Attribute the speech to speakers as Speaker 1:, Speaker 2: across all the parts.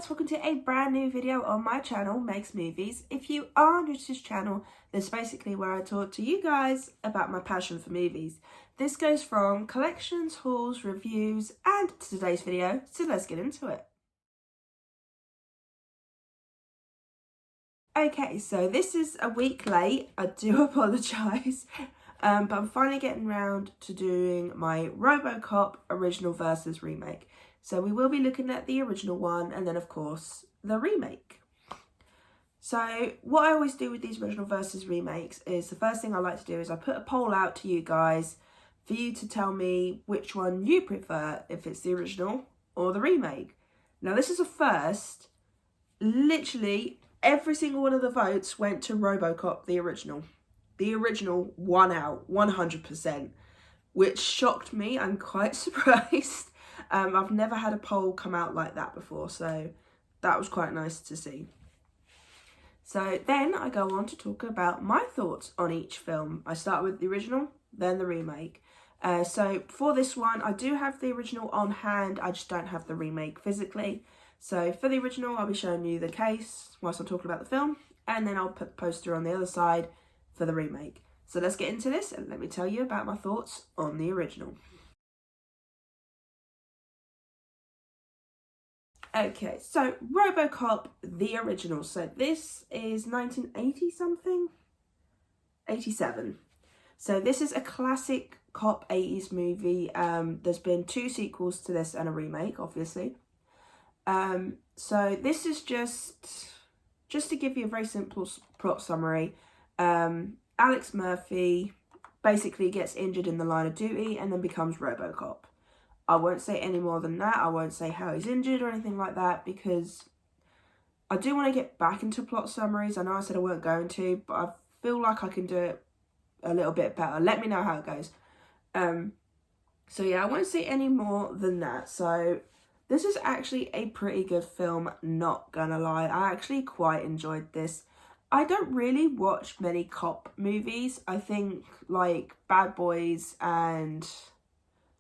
Speaker 1: guys, welcome to a brand new video on my channel, Makes Movies. If you are new to this channel, this is basically where I talk to you guys about my passion for movies. This goes from collections, hauls, reviews, and today's video, so let's get into it. Okay, so this is a week late, I do apologise, but I'm finally getting round to doing my Robocop original versus remake. So we will be looking at the original one and then of course the remake. So what I always do with these original versus remakes is the first thing I like to do is I put a poll out to you guys for you to tell me which one you prefer, if it's the original or the remake. Now this is a first. Literally every single one of the votes went to Robocop, the original. The original won out 100%, which shocked me. I'm quite surprised. I've never had a poll come out like that before, so that was quite nice to see. So then I go on to talk about my thoughts on each film. I start with the original, then the remake. So for this one, I do have the original on hand, I just don't have the remake physically. So for the original, I'll be showing you the case whilst I'm talking about the film, and then I'll put the poster on the other side for the remake. So let's get into this and let me tell you about my thoughts on the original. Okay, so Robocop, the original. So this is 1980 something? 87. So this is a classic cop 80s movie. There's been 2 sequels to this and a remake, obviously. So this is just to give you a very simple plot summary. Alex Murphy basically gets injured in the line of duty and then becomes Robocop. I won't say any more than that. I won't say how he's injured or anything like that because I do want to get back into plot summaries. I know I said I weren't going to, but I feel like I can do it a little bit better. Let me know how it goes. So yeah, I won't say any more than that. So this is actually a pretty good film, not gonna lie. I actually quite enjoyed this. I don't really watch many cop movies. I think like Bad Boys and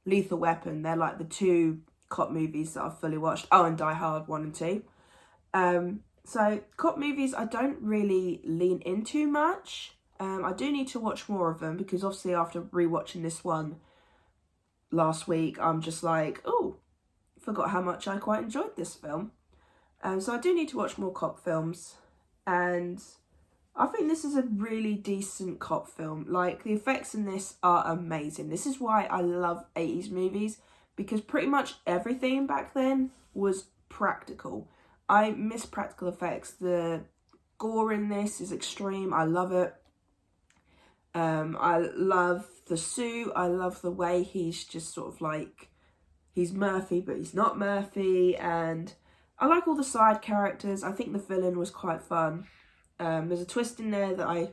Speaker 1: Lethal Weapon, they're like the 2 cop movies that I've fully watched. Oh, and Die Hard 1 and 2. So cop movies I don't really lean into much. I do need to watch more of them because obviously after rewatching this one last week, I'm just like, oh, forgot how much I quite enjoyed this film. So I do need to watch more cop films, and I think this is a really decent cop film. Like, the effects in this are amazing. This is why I love 80s movies, because pretty much everything back then was practical. I miss practical effects. The gore in this is extreme. I love it. I love the suit. I love the way he's just sort of like, he's Murphy, but he's not Murphy. And I like all the side characters. I think the villain was quite fun. There's a twist in there that I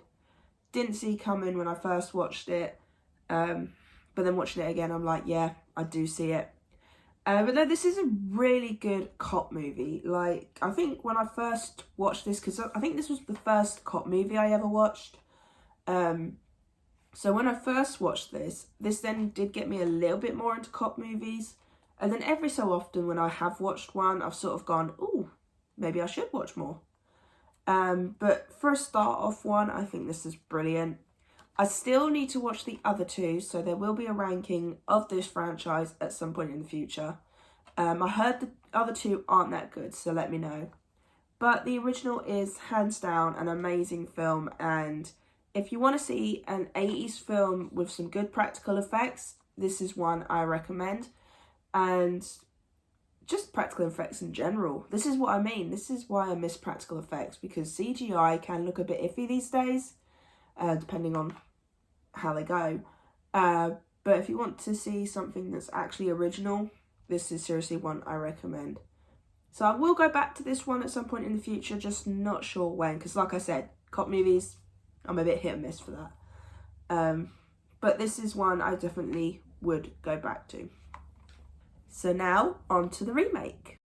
Speaker 1: didn't see coming when I first watched it. But then watching it again, I'm like, yeah, I do see it. But no, this is a really good cop movie. Like, I think when I first watched this, because I think this was the first cop movie I ever watched. So when I first watched this then did get me a little bit more into cop movies. And then every so often when I have watched one, I've sort of gone, ooh, maybe I should watch more. But for a start off one, I think this is brilliant. I still need to watch the other 2, so there will be a ranking of this franchise at some point in the future. I heard the other 2 aren't that good, so let me know. But the original is hands down an amazing film, and if you want to see an 80s film with some good practical effects, this is one I recommend. And just practical effects in general. This is what I mean. This is why I miss practical effects, because CGI can look a bit iffy these days, depending on how they go. But if you want to see something that's actually original, this is seriously one I recommend. So I will go back to this one at some point in the future, just not sure when, because like I said, cop movies, I'm a bit hit and miss for that. But this is one I definitely would go back to. So now, on to the remake.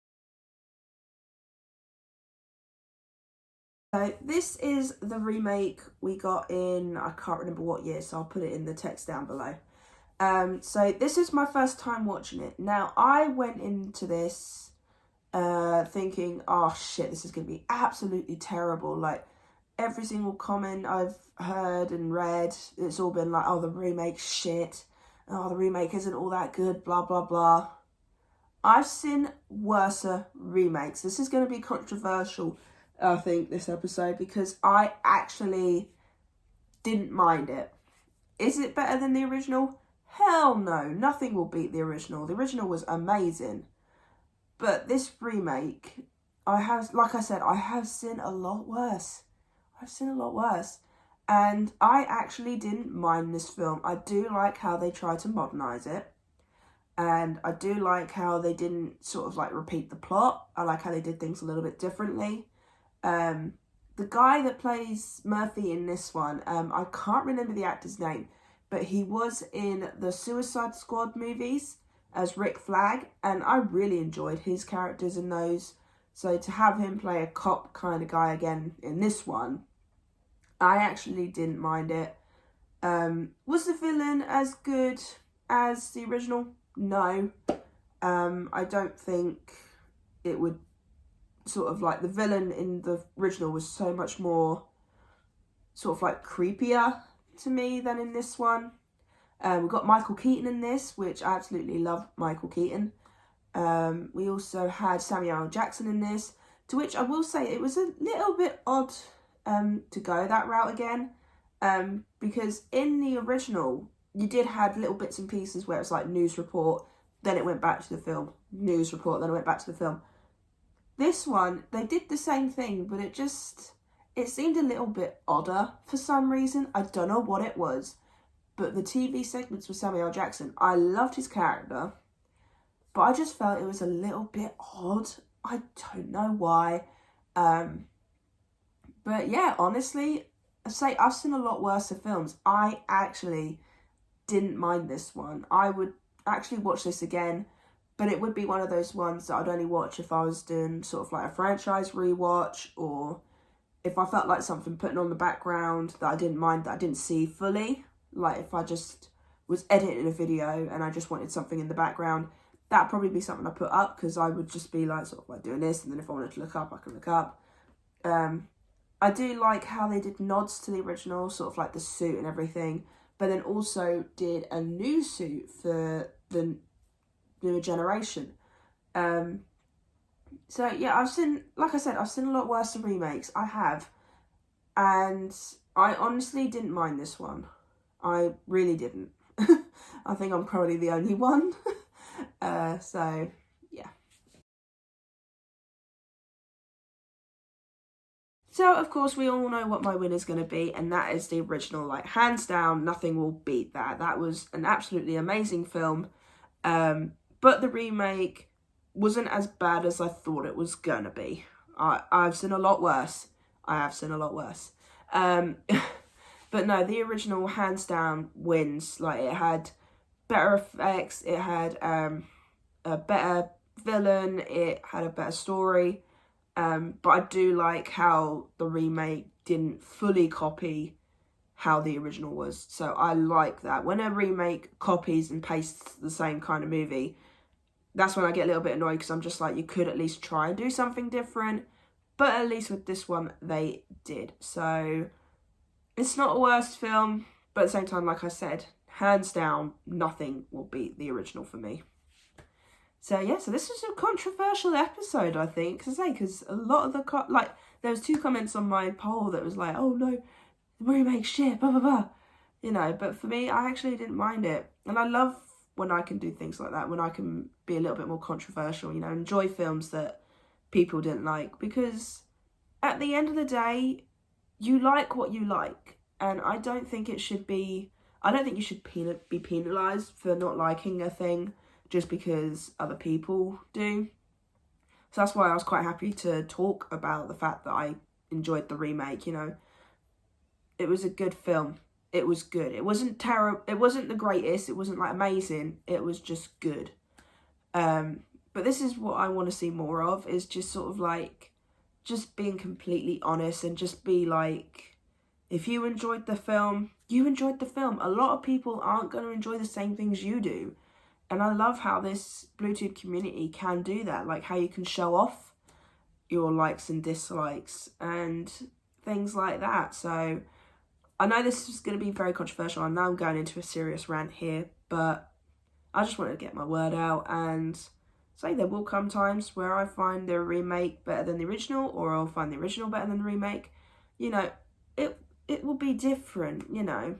Speaker 1: So this is the remake we got in, I can't remember what year, so I'll put it in the text down below. So this is my first time watching it. Now, I went into this thinking, oh shit, this is going to be absolutely terrible. Like, every single comment I've heard and read, it's all been like, oh, the remake's shit. Oh, the remake isn't all that good, blah, blah, blah. I've seen worse remakes. This is going to be controversial, I think, this episode, because I actually didn't mind it. Is it better than the original? Hell no. Nothing will beat the original. The original was amazing. But this remake, like I said, I have seen a lot worse. I've seen a lot worse. And I actually didn't mind this film. I do like how they tried to modernise it. And I do like how they didn't sort of like repeat the plot. I like how they did things a little bit differently. The guy that plays Murphy in this one, I can't remember the actor's name, but he was in the Suicide Squad movies as Rick Flag, and I really enjoyed his characters in those. So to have him play a cop kind of guy again in this one, I actually didn't mind it. Was the villain as good as the original? No. I don't think it would sort of like, the villain in the original was so much more sort of like creepier to me than in this one. We've got Michael Keaton in this, which I absolutely love Michael Keaton. We also had Samuel L. Jackson in this, to which I will say it was a little bit odd to go that route again, because in the original you did have little bits and pieces where it's like news report, then it went back to the film, news report, then it went back to the film. This one, they did the same thing, but it seemed a little bit odder for some reason. I don't know what it was, but the TV segments with Samuel L. Jackson, I loved his character, but I just felt it was a little bit odd. I don't know why. But yeah, honestly, I say I've seen a lot worse films. I actually didn't mind this one. I would actually watch this again, but it would be one of those ones that I'd only watch if I was doing sort of like a franchise rewatch, or if I felt like something putting on the background that I didn't mind, that I didn't see fully. Like if I just was editing a video and I just wanted something in the background, that'd probably be something I put up, because I would just be like sort of like doing this, and then if I wanted to look up, I can look up. I do like how they did nods to the original, sort of like the suit and everything, but then also did a new suit for the newer generation. So yeah, I've seen, like I said, I've seen a lot worse remakes. I have. And I honestly didn't mind this one. I really didn't. I think I'm probably the only one. So yeah. So, of course, we all know what my winner's going to be, and that is the original. Like, hands down, nothing will beat that. That was an absolutely amazing film. But the remake wasn't as bad as I thought it was going to be. I've seen a lot worse. I have seen a lot worse. But no, the original, hands down, wins. Like, it had better effects. It had a better villain. It had a better story. But I do like how the remake didn't fully copy how the original was. So I like that. When a remake copies and pastes the same kind of movie, that's when I get a little bit annoyed, because I'm just like, you could at least try and do something different. But at least with this one, they did. So it's not a worst film, but at the same time, like I said, hands down, nothing will beat the original for me. So yeah, so this was a controversial episode, I think, because a lot of the there was 2 comments on my poll that was like, oh no, the remake shit, blah blah blah, you know. But for me, I actually didn't mind it, and I love when I can do things like that, when I can be a little bit more controversial, you know, enjoy films that people didn't like, because at the end of the day, you like what you like, and I don't think you should be penalised for not liking a thing just because other people do. So that's why I was quite happy to talk about the fact that I enjoyed the remake, you know. It was a good film. It was good. It wasn't terrible. It wasn't the greatest. It wasn't like amazing. It was just good. But this is what I want to see more of, is just sort of like, just being completely honest, and just be like, if you enjoyed the film, you enjoyed the film. A lot of people aren't going to enjoy the same things you do. And I love how this Bluetooth community can do that, like how you can show off your likes and dislikes and things like that. So I know this is going to be very controversial. I know I'm going into a serious rant here, but I just wanted to get my word out and say there will come times where I find the remake better than the original, or I'll find the original better than the remake. You know, it will be different, you know.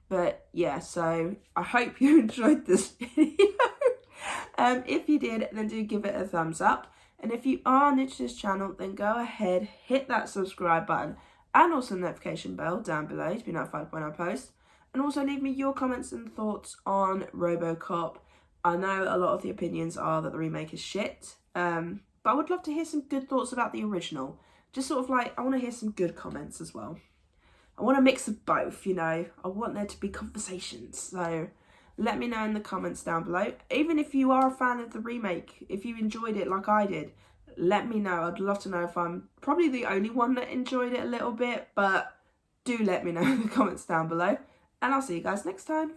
Speaker 1: But yeah, so I hope you enjoyed this video. If you did, then do give it a thumbs up. And if you are new to this channel, then go ahead, hit that subscribe button and also the notification bell down below to be notified when I post. And also leave me your comments and thoughts on Robocop. I know a lot of the opinions are that the remake is shit, but I would love to hear some good thoughts about the original. Just sort of like, I want to hear some good comments as well. I want a mix of both, you know. I want there to be conversations. So let me know in the comments down below. Even if you are a fan of the remake, if you enjoyed it like I did, let me know. I'd love to know if I'm probably the only one that enjoyed it a little bit, but do let me know in the comments down below. And I'll see you guys next time.